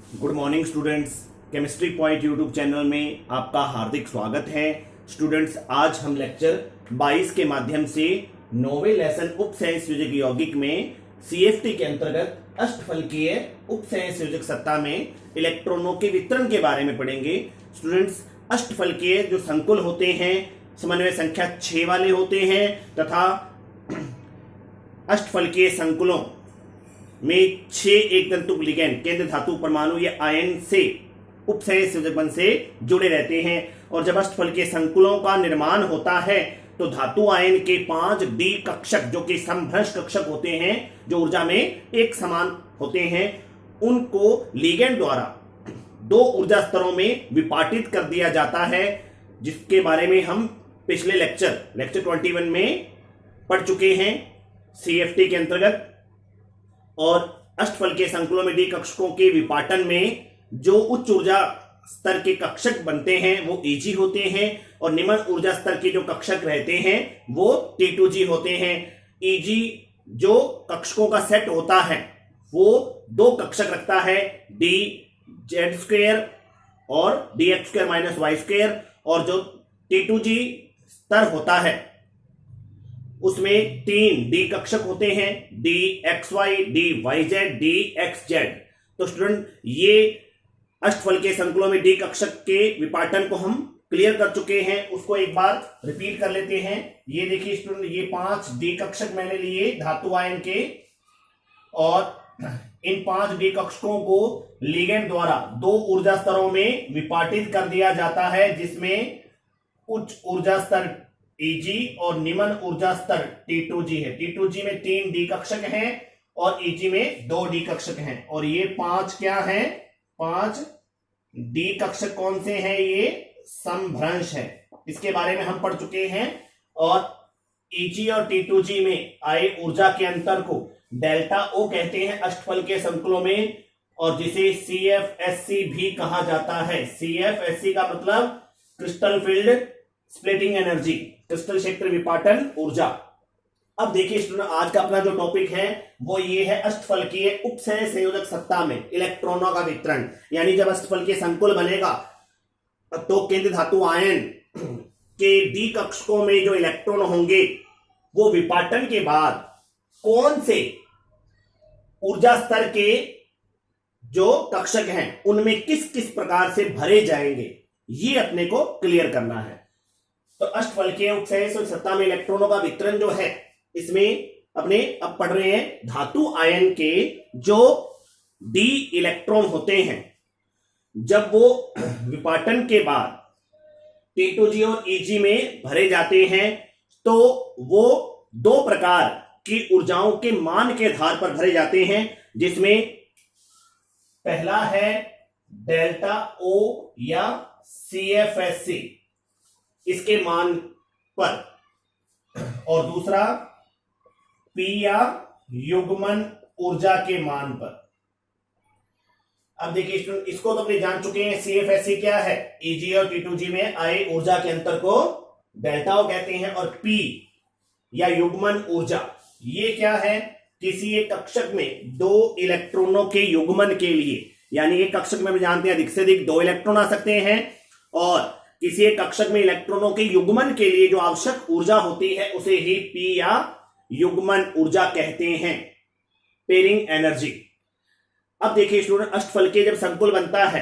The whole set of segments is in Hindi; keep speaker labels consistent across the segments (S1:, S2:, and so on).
S1: Good morning students. Chemistry point YouTube channel में आपका हार्दिक स्वागत है। स्टूडेंट्स, आज हम लेक्चर 22 के माध्यम से नौवें लेसन उपसंयोजक यौगिक में सीएफटी के अंतर्गत अष्टफलकीय उपसंयोजक सत्ता में इलेक्ट्रॉनों के वितरण के बारे में पढ़ेंगे। स्टूडेंट्स, अष्टफलकीय जो संकुल होते हैं समन्वय संख्या 6 वाले होते हैं तथा अष्टफलकीय संकुलों में 6 एक तंतुक लिगैंड केंद्र धातु परमाणु या आयन से उपसंयोजक बंध से जुड़े रहते हैं। और जब अष्टफलकीय संकुलों का निर्माण होता है तो धातु आयन के 5 डी कक्षक जो कि समभ्रंश कक्षक होते हैं, जो ऊर्जा में एक समान होते हैं, उनको लिगैंड द्वारा 2 ऊर्जा स्तरों में विपाटित कर दिया जाता है, जिसके बारे में हम पिछले लेक्चर 21 में पढ़ चुके हैं सीएफटी के अंतर्गत। और अष्टफलकीय संकुलों में डी कक्षकों के विपाटन में जो उच्च ऊर्जा स्तर के कक्षक बनते हैं वो ईजी होते हैं, और निम्न ऊर्जा स्तर के जो कक्षक रहते हैं वो T2G होते हैं। ईजी जो कक्षकों का सेट होता है वो 2 कक्षक रखता है, dz² और dx² - y², और जो T2G स्तर होता है उसमें 3 डी कक्षक होते हैं, dxy, dyz, dxz। तो स्टूडेंट, ये अष्टफलकीय संकुलों में डी कक्षक के विपाटन को हम क्लियर कर चुके हैं, उसको एक बार रिपीट कर लेते हैं। ये देखिए स्टूडेंट, ये 5 डी कक्षक मैंने लिए धातु आयन के, और इन 5 डी कक्षकों को लिगैंड द्वारा 2 ऊर्जा स्तरों में विपाटित कर दिया जाता है, जिसमें उच्च ऊर्जा स्तर Eg और निम्न ऊर्जा स्तर T2G है। T2G में 3 डी कक्षक हैं और Eg में 2 डी कक्षक हैं। और ये 5 क्या हैं? 5 डी कक्षक कौन से हैं? ये समभ्रंश है, इसके बारे में हम पढ़ चुके हैं। और Eg और T2G में आए ऊर्जा के अंतर को डेल्टा O कहते हैं अष्टफलकीय संकुलों में, और जिसे CFSC भी कहा जाता है। CFSC का मतलब crystal field splitting energy, crystal क्षेत्र विपाटन ऊर्जा। अब देखिए स्टूडेंट, आज का अपना जो टॉपिक है वो ये है अष्टफलकीय उपसंयोजक सत्ता में इलेक्ट्रॉनों का वितरण। यानी जब अष्टफलकीय संकुल बनेगा तो केंद्र धातु आयन के डी कक्षकों में जो इलेक्ट्रॉन होंगे वो विपाटन के बाद कौन से ऊर्जा स्तर के जो कक्षक हैं उनमें किस किस प्रकार से भरे जाएंगे, ये अपने को क्लियर करना है। तो अष्टफलकीय उपसंयोजक सत्ता में इलेक्ट्रॉनों का वितरण जो है, इसमें अपने अब पढ़ रहे हैं धातु आयन के जो डी इलेक्ट्रॉन होते हैं, जब वो विपाटन के बाद T2G और Eg में भरे जाते हैं तो वो 2 प्रकार की ऊर्जाओं के मान के आधार पर भरे जाते हैं, जिसमें पहला है डेल्टा O या CFSC इसके मान पर, और दूसरा P या युग्मन ऊर्जा के मान पर। अब देखिए स्टूडेंट, इसको तो अपने जान चुके हैं CFSC क्या है। Eg और T2G में आए ऊर्जा के अंतर को डेल्टा O कहते हैं, और P या युग्मन ऊर्जा ये क्या है? किसी एक कक्षक में 2 इलेक्ट्रॉनों के युग्मन के लिए, यानी एक कक्षक में जानते हैं अधिक से अधिक 2 इलेक्ट्रॉन आ सकते हैं, और किसी एक कक्षक में इलेक्ट्रॉनों के युग्मन के लिए जो आवश्यक ऊर्जा होती है उसे ही P या युग्मन ऊर्जा कहते हैं, पेयरिंग एनर्जी। अब देखिए स्टूडेंट, अष्टफलकीय जब संकुल बनता है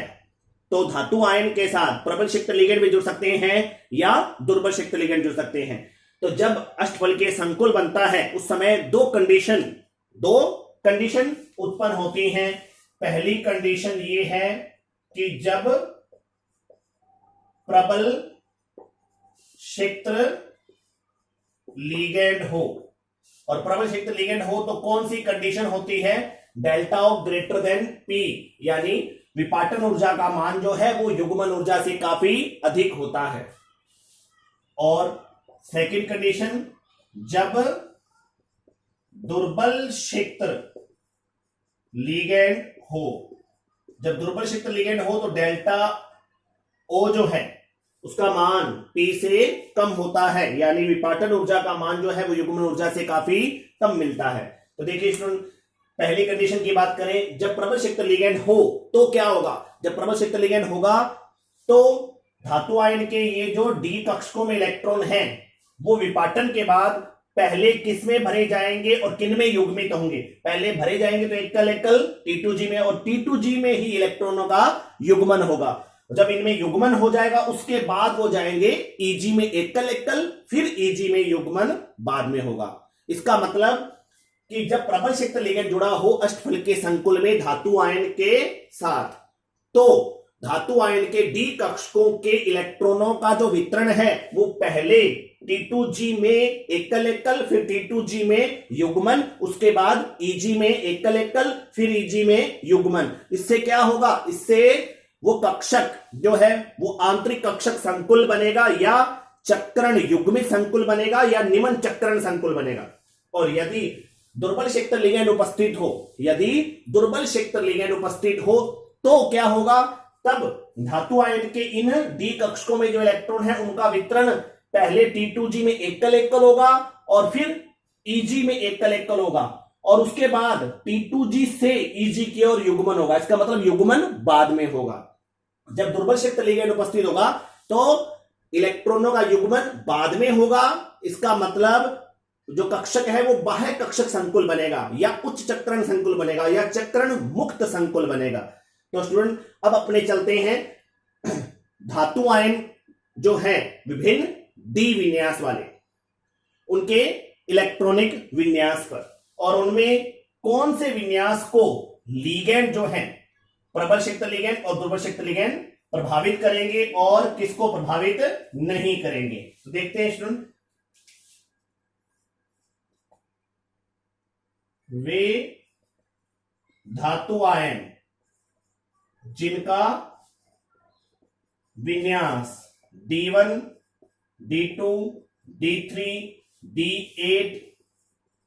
S1: तो धातु आयन के साथ प्रबल क्षिप्त लिगैंड भी जुड़ सकते हैं या दुर्बल क्षिप्त लिगैंड जुड़ सकते हैं। तो जब अष्टफलकीय संकुल बनता है उस समय 2 कंडीशन उत्पन्न होती हैं। पहली कंडीशन ये है कि जब प्रबल क्षेत्र लिगैंड हो, और प्रबल क्षेत्र लिगैंड हो तो कौन सी कंडीशन होती है? Delta O greater than P, यानी विपाटन ऊर्जा का मान जो है वो युग्मन ऊर्जा से काफी अधिक होता है। और सेकंड कंडीशन, जब दुर्बल क्षेत्र लिगैंड हो, जब दुर्बल क्षेत्र लिगैंड हो तो डेल्टा O जो है उसका मान P से कम होता है, यानी विपाटन ऊर्जा का मान जो है वो युग्मन ऊर्जा से काफी कम मिलता है। तो देखिए स्टूडेंट, पहली कंडीशन की बात करें, जब प्रबल क्षेत्र लिगैंड हो तो क्या होगा? जब प्रबल क्षेत्र लिगैंड होगा तो धातु आयन के ये जो डी कक्षकों में इलेक्ट्रॉन हैं वो विपाटन के बाद पहले किस में भरे जाएंगे और किन में युग्मित होंगे? पहले भरे जाएंगे तो एकल एकल T2G में, और T2G में ही इलेक्ट्रॉनों का युग्मन होगा। जब इनमें युग्मन हो जाएगा उसके बाद वो जाएंगे Eg में एकल एकल, फिर Eg में युग्मन बाद में होगा। इसका मतलब कि जब प्रबल क्षेत्र लिगैंड जुड़ा हो अष्टफल के संकुल में धातु आयन के साथ, तो धातु आयन के डी कक्षकों के इलेक्ट्रॉनों का जो वितरण है वो पहले T2G में एकल एकल, फिर T2G में युग्मन, उसके बाद Eg में एकल एकल, फिर Eg में युग्मन। इससे क्या होगा? इससे वो कक्षक जो है वो आंतरिक कक्षक संकुल बनेगा, या चक्रण युग्मित संकुल बनेगा, या निमन चक्रण संकुल बनेगा। और यदि दुर्बल क्षेत्र लिगैंड उपस्थित हो, यदि दुर्बल क्षेत्र लिगैंड उपस्थित हो तो क्या होगा? तब धातु आयन के इन डी कक्षकों में जो इलेक्ट्रॉन है उनका वितरण पहले T2G में एकल एकल होगा, और फिर Eg में एकल एकल होगा, और उसके बाद T2G से Eg की ओर युग्मन होगा। इसका मतलब युग्मन बाद में होगा। जब दुर्बल क्षेत्र लिगैंड उपस्थित होगा तो इलेक्ट्रॉनों का युग्मन बाद में होगा। इसका मतलब जो कक्षक है वो बाह्य कक्षक संकुल बनेगा, या उच्च चक्रण संकुल बनेगा, या चक्रण मुक्त संकुल बनेगा। तो स्टूडेंट अब अपने चलते हैं धातु आयन जो है विभिन्न डी विन्यास वाले, उनके इलेक्ट्रॉनिक विन्यास पर, और उनमें कौन से विन्यास को लिगैंड जो है प्रबल क्षेत्र लिगैंड और दुर्बल क्षेत्र लिगैंड प्रभावित करेंगे और किसको प्रभावित नहीं करेंगे। तो देखते हैं स्टूडेंट, वे धातु आयन जिनका विन्यास D1, D2, D3, D8,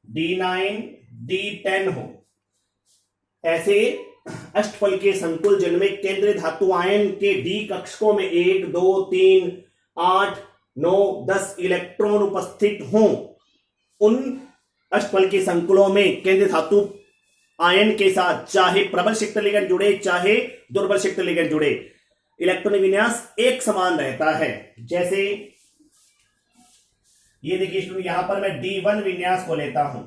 S1: D9, D10 हो, ऐसे अष्टफल के संकुल जिनमें केंद्रीय धातु आयन के डी कक्षकों में 1, 2, 3, 8, 9, 10 इलेक्ट्रॉन उपस्थित हों, उन अष्टफल के संकुलों में केंद्रीय धातु आयन के साथ चाहे प्रबल क्षेत्र लिगैंड जुड़े चाहे दुर्बल क्षेत्र लिगैंड जुड़े, इलेक्ट्रॉनिक विन्यास एक समान रहता है। जैसे ये देखिए स्टूडेंट, यहां पर मैं D1 विन्यास को लेता हूं,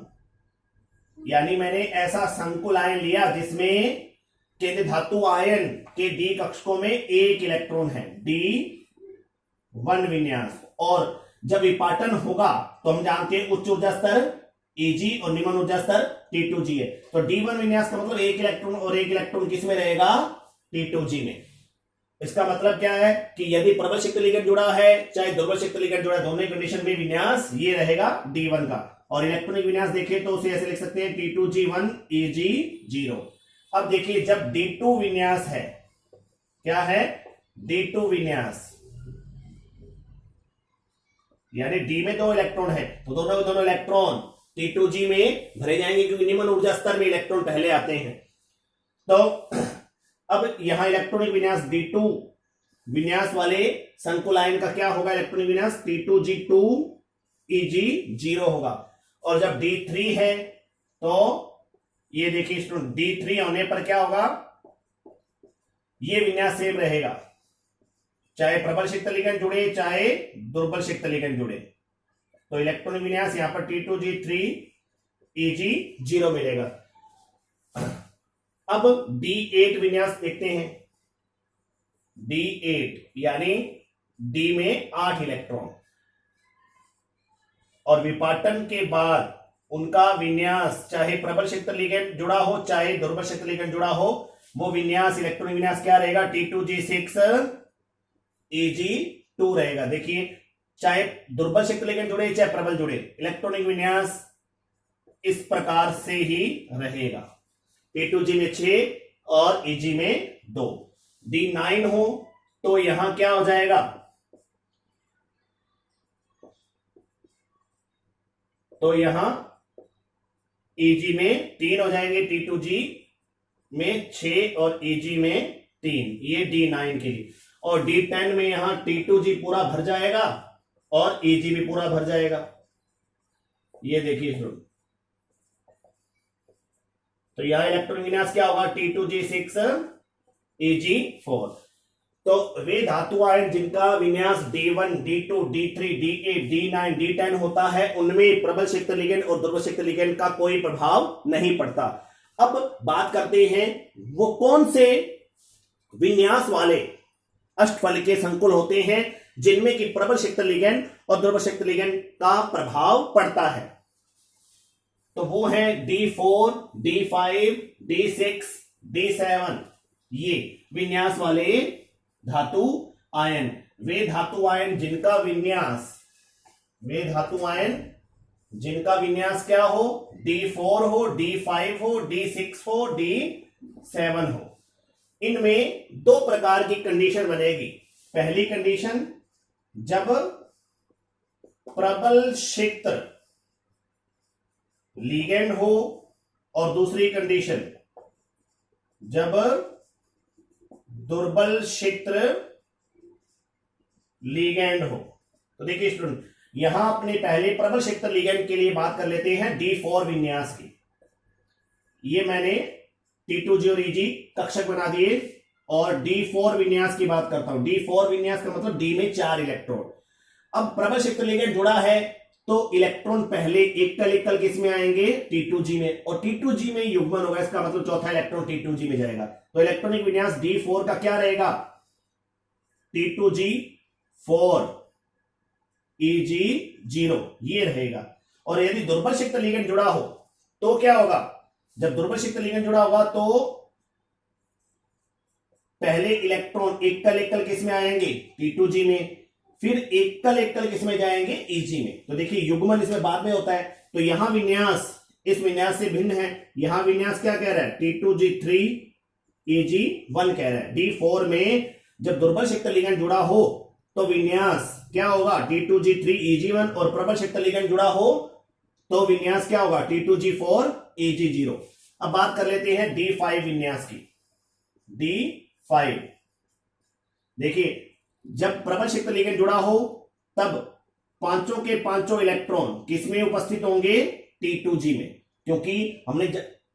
S1: यानी मैंने ऐसा संकुल आयन लिया जिसमें केंद्रीय धातु आयन के डी कक्षकों में एक इलेक्ट्रॉन है, D1 विन्यास। और जब विपाटन होगा तो हम जानते हैं उच्च ऊर्जा स्तर Eg और निम्न ऊर्जा स्तर T2G है। तो D1 विन्यास का मतलब एक इलेक्ट्रॉन, और एक इलेक्ट्रॉन किस में रहेगा? T2G में। इसका मतलब क्या है कि यदि प्रबल क्षेत्र लिगैंड जुड़ा है चाहे दुर्बल क्षेत्र लिगैंड जुड़ा है, दोनों कंडीशन में विन्यास ये रहेगा D1 का। और इलेक्ट्रॉनिक विन्यास देखें तो उसे ऐसे लिख सकते हैं T2G1 Eg0। अब देखिए जब D2 विन्यास है, क्या है? D2 विन्यास, यानी D में 2 इलेक्ट्रॉन है तो दोनों के दोनों इलेक्ट्रॉन T2G में भरे जाएंगे, क्योंकि निम्न ऊर्जा स्तर में इलेक्ट्रॉन पहले आते हैं। तो अब यहां इलेक्ट्रॉनिक विन्यास D2 विन्यास वाले संकुल आयन का क्या होगा? इलेक्ट्रॉनिक विन्यास T2G2 Eg0 होगा। और जब D3 है तो ये देखिए स्टूडेंट, D3 होने पर क्या होगा? ये विन्यास सेम रहेगा, चाहे प्रबल क्षेत्र लिगैंड जुड़े चाहे दुर्बल क्षेत्र लिगैंड जुड़े। तो इलेक्ट्रॉनिक विन्यास यहां पर T2G3 Eg0 मिलेगा। अब D8 विन्यास देखते हैं। D8 यानी D में 8 इलेक्ट्रॉन, और विपाटन के बाद उनका विन्यास चाहे प्रबल क्षेत्र लिगैंड जुड़ा हो चाहे दुर्बल क्षेत्र लिगैंड जुड़ा हो, वो विन्यास इलेक्ट्रॉनिक विन्यास क्या रहेगा? T2G6 Eg2 रहेगा। देखिए चाहे दुर्बल क्षेत्र लिगैंड जुड़े चाहे प्रबल जुड़े, इलेक्ट्रॉनिक विन्यास इस प्रकार से ही रहेगा। T2G में 6 और Eg में 2। D9 हो तो यहां क्या हो जाएगा? तो यहां Eg में 3 हो जाएंगे, T2G में 6 और Eg में 3, ये D9 के लिए। और D10 में यहां T2G पूरा भर जाएगा और Eg भी पूरा भर जाएगा। ये देखिए तो यह इलेक्ट्रॉनिक विन्यास क्या होगा, T2G6 Eg4। तो वे धातु आयन जिनका विन्यास D1, D2, D3, D8, D9, D10 होता है, उनमें प्रबल क्षेत्र लिगेंड और दुर्बल क्षेत्र लिगेंड का कोई प्रभाव नहीं पड़ता। अब बात करते हैं वो कौन से विन्यास वाले अष्टफलकीय संकुल होते हैं जिनमें कि प्रबल क्षेत्र लिगेंड और दुर्बल क्षेत्र लिगेंड का प्रभाव पड़ता है। तो वो है D4, D5, D6, D7, ये विन्यास वाले धातु आयन। वे धातु आयन जिनका विन्यास क्या हो, D4 हो, D5 हो, D6 हो, D7 हो। इनमें दो प्रकार की कंडीशन बनेगी। पहली कंडीशन, जब प्रबल क्षेत्र लिगेंड हो, और दूसरी कंडीशन जब दुर्बल क्षेत्र लिगेंड हो। तो देखिए स्टूडेंट, यहां अपने पहले प्रबल क्षेत्र लिगेंड के लिए बात कर लेते हैं D4 विन्यास की। ये मैंने T2G और Eg कक्षक बना दिए, और D4 विन्यास की बात करता हूं। D4 विन्यास का मतलब D में 4 इलेक्ट्रॉन। अब प्रबल क्षेत्र लिगेंड जुड़ा है तो इलेक्ट्रॉन पहले एकल एकल किस में आएंगे, T2G में, और T2G में युग्मन होगा, इसका मतलब चौथा इलेक्ट्रॉन T2G में जाएगा। तो इलेक्ट्रॉनिक विन्यास D4 का क्या रहेगा, T2G4 Eg0, ये रहेगा। और यदि दुर्बल क्षेत्र लिगेंड जुड़ा हो तो क्या होगा, जब दुर्बल क्षेत्र लिगेंड जुड़ा होगा तो पहले इलेक्ट्रॉन एकल एकल किस में आएंगे, T2G में, फिर एकल एकल किस में जाएंगे, Eg में। तो देखिए युग्मन इसमें बाद में होता है। तो यहां विन्यास इस विन्यास से भिन्न है। यहां विन्यास क्या कह रहा है, T2G3 Eg1 कह रहा है। D4 में जब दुर्बल क्षेत्र लिगेंड जुड़ा हो तो विन्यास क्या होगा, T2G3 Eg1, और प्रबल क्षेत्र लिगेंड जुड़ा हो तो विन्यास क्या होगा, T2G4 Eg0। अब बात कर लेते हैं D5 विन्यास की। D5 देखिए, जब प्रबल क्षेत्र लिगेंड जुड़ा हो तब पांचों के पांचों इलेक्ट्रॉन किसमें उपस्थित होंगे, T2G में, क्योंकि हमने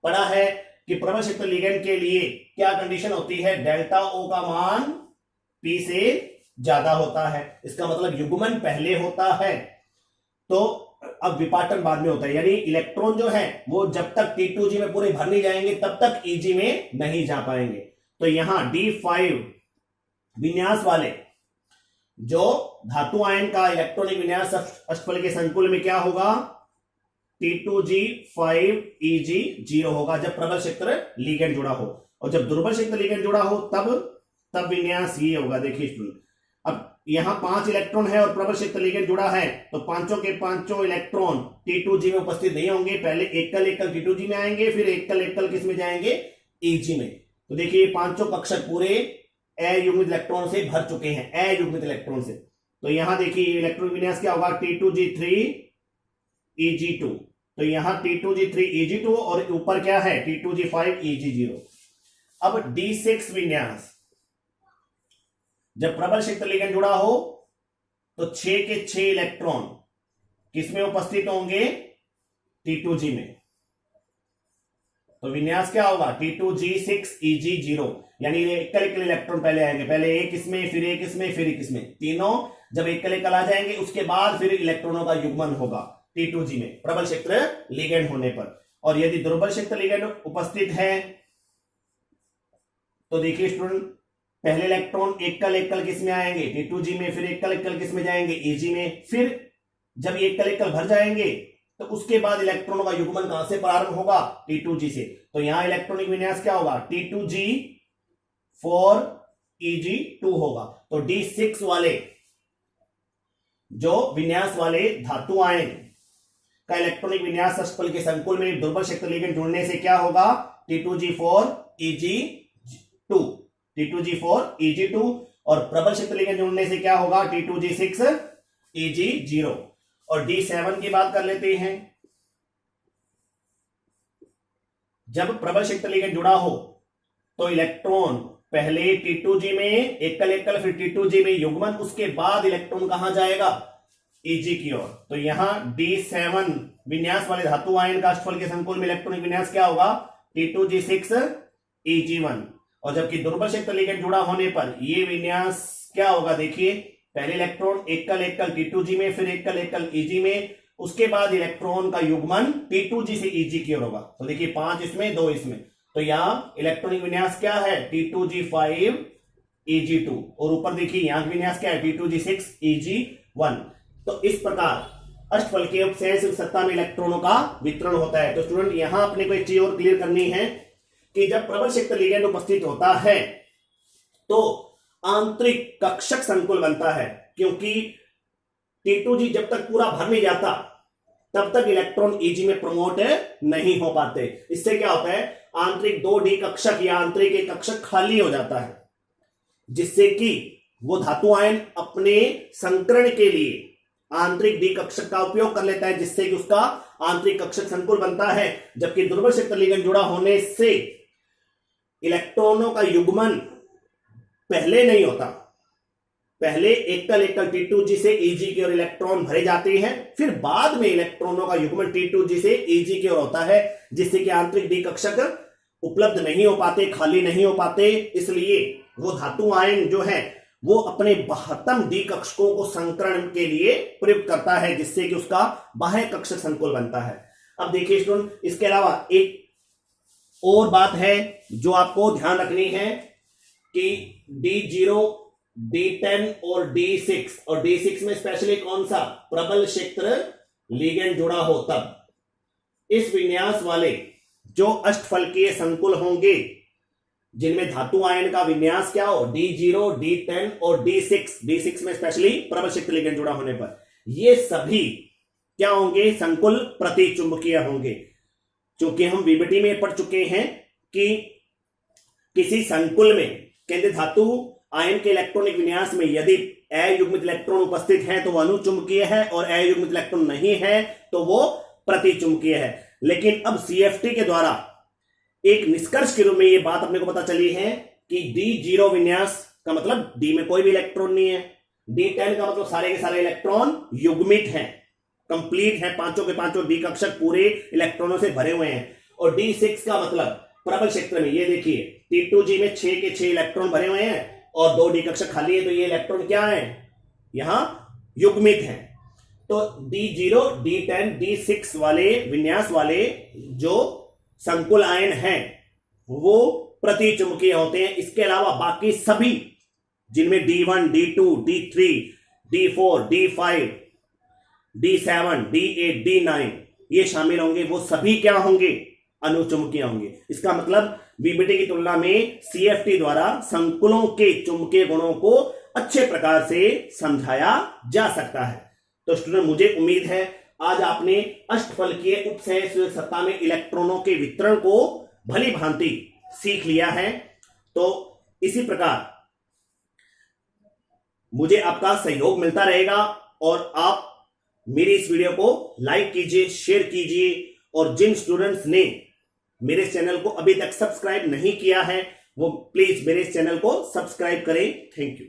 S1: पढ़ा है कि प्रबल क्षेत्र लिगेंड के लिए क्या कंडीशन होती है, डेल्टा O का मान P से ज्यादा होता है। इसका मतलब युग्मन पहले होता है, तो अब विपाटन बाद में होता है। यानी इलेक्ट्रॉन जो है वो जब तक T2G में पूरे भर नहीं जाएंगे तब तक Eg में नहीं जा पाएंगे। तो यहां D5 विन्यास वाले जो धातु आयन का इलेक्ट्रॉनिक विन्यास अष्टफलकीय संकुल में क्या होगा, T2G5 Eg0 होगा जब प्रबल क्षेत्र लिगेंड जुड़ा हो। और जब दुर्बल क्षेत्र लिगेंड जुड़ा हो तब विन्यास ये होगा। देखिए स्टूडेंट, अब यहां 5 इलेक्ट्रॉन है और प्रबल क्षेत्र लिगेंड जुड़ा है, तो पांचों के पांचों इलेक्ट्रॉन T2G में उपस्थित नहीं होंगे। पहले एकल एकल T2G में आएंगे, फिर एकल एकल किस में जाएंगे, Eg में। तो देखिए पांचों कक्षक पूरे अयुग्मित इलेक्ट्रॉन से भर चुके हैं, अयुग्मित इलेक्ट्रॉन से। तो यहां देखिए इलेक्ट्रॉनिक विन्यास क्या होगा, T2G3 Eg2। तो यहां T2G3 Eg2 और ऊपर क्या है, T2G5 Eg0। अब D6 विन्यास, जब प्रबल क्षेत्र लिगेंड जुड़ा हो तो 6 के 6 इलेक्ट्रॉन किसमें उपस्थित होंगे, T2G में। तो विन्यास क्या होगा, T2G6 Eg0, यानी एकल एकल इलेक्ट्रॉन पहले आएंगे, पहले एक इसमें, फिर एक इसमें, फिर एक इसमें, तीनों जब एकल एकल आ जाएंगे उसके बाद फिर इलेक्ट्रॉनों का युग्मन होगा T2G में प्रबल क्षेत्र लिगेंड होने पर। और यदि दुर्बल क्षेत्र लिगेंड उपस्थित है तो देखिए स्टूडेंट, पहले इलेक्ट्रॉन एकल एकल किस में आएंगे, T2G में, फिर एकल एकल किस में जाएंगे, Eg में। फिर जब एकल एकल भर जाएंगे तो उसके बाद इलेक्ट्रॉनों का युग्मन कहां से प्रारंभ होगा, T2G से। तो यहां इलेक्ट्रॉनिक विन्यास क्या होगा, T2G4 Eg2 होगा। तो D6 वाले जो विन्यास वाले धातु आयन का इलेक्ट्रॉनिक विन्यास अष्टफल के संकुल में दुर्बल क्षेत्र लिगेंड जुड़ने से क्या होगा, T2G4 Eg2, और प्रबल क्षेत्र लिगेंड जुड़ने से क्या होगा, T2G6 Eg0। और D7 की बात कर लेते हैं। जब प्रबल क्षेत्र लिगेंड जुड़ा हो तो इलेक्ट्रॉन पहले T2G में एकल एकल, फिर T2G में युग्मन, उसके बाद इलेक्ट्रॉन कहां जाएगा, Eg की ओर। तो यहां D7 विन्यास वाले धातु आयन का अष्टफल के संकुल में इलेक्ट्रॉनिक विन्यास क्या होगा, T2G6 Eg1, और जबकि दुर्बल क्षेत्र लिगेंड जुड़ा होने पर ये विन्यास क्या होगा, देखिए पहले इलेक्ट्रॉन एकल एकल T2G में, फिर एकल एकल Eg में, उसके बाद इलेक्ट्रॉन का युग्मन T2G से Eg की ओर होगा। तो देखिए 5 इसमें 2 इसमें, तो यहां इलेक्ट्रॉनिक विन्यास क्या है, T2G5 Eg2, और ऊपर देखिए यहां विन्यास क्या है, T2G6 Eg1। तो इस प्रकार अष्टफलकीय उपसंयुक्त सत्ता में इलेक्ट्रॉनों का वितरण होता है। तो स्टूडेंट यहां अपने को एक चीज और क्लियर करनी है कि जब प्रबल क्षेत्र लिगेंड उपस्थित होता है तो आंतरिक कक्षक संकुल बनता है, क्योंकि T2G जब तक पूरा भर नहीं जाता तब तक इलेक्ट्रॉन Eg में प्रमोट नहीं हो पाते। इससे क्या होता है, आंतरिक 2D कक्षक या आंतरिक एक कक्षक खाली हो जाता है, जिससे कि वो धातु आयन अपने संकरण के लिए आंतरिक डी कक्षक का उपयोग कर लेता है, जिससे कि उसका आंतरिक कक्षक संकुल बनता है। जबकि दुर्बल क्षेत्र लिगेंड जुड़ा होने से इलेक्ट्रॉनों का युग्मन पहले नहीं होता, पहले एकल एकल T2G से Eg की ओर इलेक्ट्रॉन भरे जाते हैं, फिर बाद में इलेक्ट्रॉनों का युग्मन T2G से Eg की ओर होता है, जिससे कि आंतरिक डी कक्षक उपलब्ध नहीं हो पाते, खाली नहीं हो पाते। इसलिए वो धातु आयन जो है वो अपने बाह्यतम डी कक्षकों को संकरण के लिए प्रयुक्त करता है, जिससे कि उसका बाह्य कक्षक संकुल बनता है। अब देखिए स्टूडेंट, इसके अलावा एक और बात है जो आपको ध्यान रखनी है कि D0, D10 और D6, और D6 में स्पेशली कौन सा, प्रबल क्षेत्र लिगेंड जुड़ा हो, तब इस विन्यास वाले जो अष्टफलकीय संकुल होंगे जिनमें धातु आयन का विन्यास क्या हो, D0, D10 और D6 में स्पेशली प्रबल क्षेत्र लिगेंड जुड़ा होने पर ये सभी क्या होंगे, संकुल प्रतिचुंबकीय होंगे। क्योंकि हम VBT में पढ़ चुके हैं कि किसी संकुल में केंद्रीय धातु आयन के इलेक्ट्रॉनिक विन्यास में यदि अयुग्मित इलेक्ट्रॉन उपस्थित है तो वह अनुचुंबकीय है, और अयुग्मित इलेक्ट्रॉन नहीं है तो वो प्रतिचुंबकीय है। लेकिन अब CFT के द्वारा एक निष्कर्ष के रूप में यह बात अपने को पता चली है कि D0 विन्यास का मतलब D में कोई भी इलेक्ट्रॉन नहीं है, D10 का मतलब सारे के सारे इलेक्ट्रॉन युग्मित हैं, कंप्लीट हैं, पांचों के पांचों डी कक्षक पूरे इलेक्ट्रॉनों से भरे हुए हैं। और D6 का मतलब प्रबल क्षेत्र में ये देखिए T2G में 6 के 6 इलेक्ट्रॉन भरे हुए हैं और 2 डी कक्षक खाली है, तो ये इलेक्ट्रॉन क्या है, यहां युग्मित हैं। तो D0, D10, D6 वाले विन्यास वाले जो संकुल आयन हैं वो प्रतिचुंबकीय होते हैं। इसके अलावा बाकी सभी जिनमें D1, D2, D3, D4, D5, D7, D8, D9 ये शामिल होंगे, वो सभी क्या होंगे, अनुचुंबकीय होंगे। इसका मतलब VBT की तुलना में CFT द्वारा संकुलों के चुंबकीय गुणों को अच्छे प्रकार से समझाया जा सकता है। तो स्टूडेंट, मुझे उम्मीद है आज आपने अष्टफलकीय उपसंयुक्त सत्ता में इलेक्ट्रॉनों के वितरण को भली भांति सीख लिया है। तो इसी प्रकार मुझे आपका सहयोग मिलता रहेगा और आप मेरी इस वीडियो को लाइक कीजिए, शेयर कीजिए, और जिन स्टूडेंट्स ने मेरे चैनल को अभी तक सब्सक्राइब नहीं किया है वो प्लीज मेरे चैनल को सब्सक्राइब करें। Thank you.